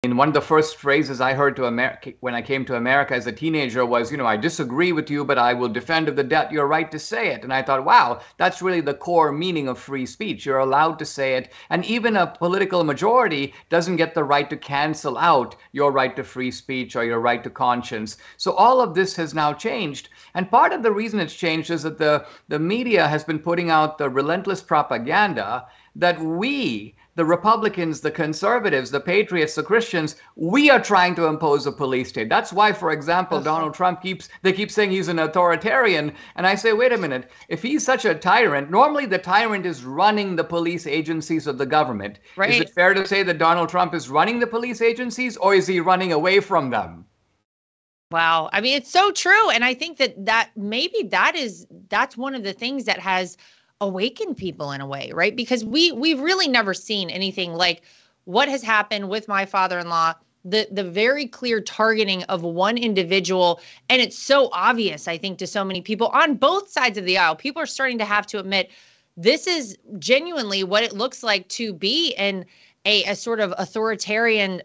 And one of the first phrases I heard to America when I came to America as a teenager was, I disagree with you, but I will defend to the death your right to say it. And I thought, wow, that's really the core meaning of free speech. You're allowed to say it. And even a political majority doesn't get the right to cancel out your right to free speech or your right to conscience. So all of this has now changed. And part of the reason it's changed is that the media has been putting out the relentless propaganda that we, the Republicans, the conservatives, the patriots, the Christians, we are trying to impose a police state. That's why, for example, Donald Trump keeps saying he's an authoritarian. And I say, wait a minute, if he's such a tyrant, normally the tyrant is running the police agencies of the government. Right. Is it fair to say that Donald Trump is running the police agencies, or is he running away from them? Wow. I mean, it's so true. And I think that maybe that's one of the things that has awaken people in a way, right? Because we've really never seen anything like what has happened with my father-in-law, the very clear targeting of one individual. And it's so obvious, I think, to so many people on both sides of the aisle. People are starting to have to admit this is genuinely what it looks like to be in a sort of authoritarian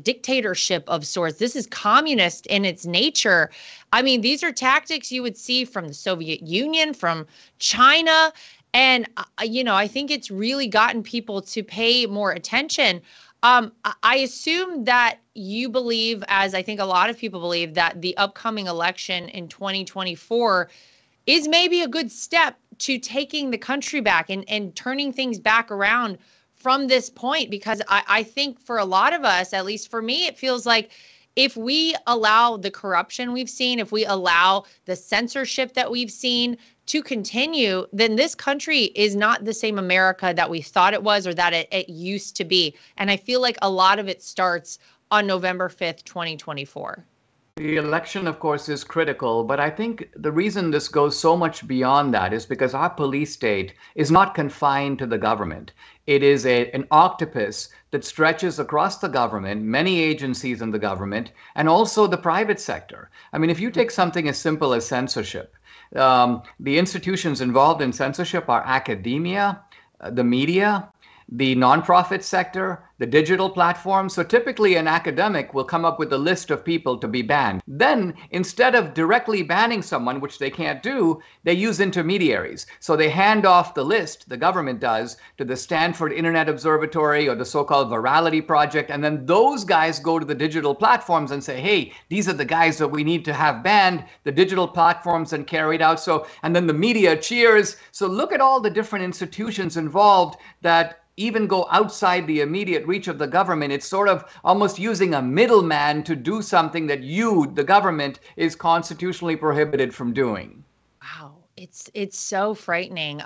dictatorship of sorts. This is communist in its nature. I mean, these are tactics you would see from the Soviet Union, from China. And, I think it's really gotten people to pay more attention. I assume that you believe, as I think a lot of people believe, that the upcoming election in 2024 is maybe a good step to taking the country back and turning things back around from this point, because I think for a lot of us, at least for me, it feels like if we allow the corruption we've seen, if we allow the censorship that we've seen to continue, then this country is not the same America that we thought it was or that it used to be. And I feel like a lot of it starts on November 5th, 2024. The election, of course, is critical, but I think the reason this goes so much beyond that is because our police state is not confined to the government. It is an octopus that stretches across the government, many agencies in the government, and also the private sector. I mean, if you take something as simple as censorship, the institutions involved in censorship are academia, the media, the nonprofit sector, the digital platforms. So typically an academic will come up with a list of people to be banned. Then instead of directly banning someone, which they can't do, they use intermediaries. So they hand off the list, the government does, to the Stanford Internet Observatory or the so-called Virality Project. And then those guys go to the digital platforms and say, hey, these are the guys that we need to have banned. The digital platforms then carry it out. And then the media cheers. So look at all the different institutions involved that even go outside the immediate reach of the government. It's sort of almost using a middleman to do something that you, the government, is constitutionally prohibited from doing. Wow, it's so frightening.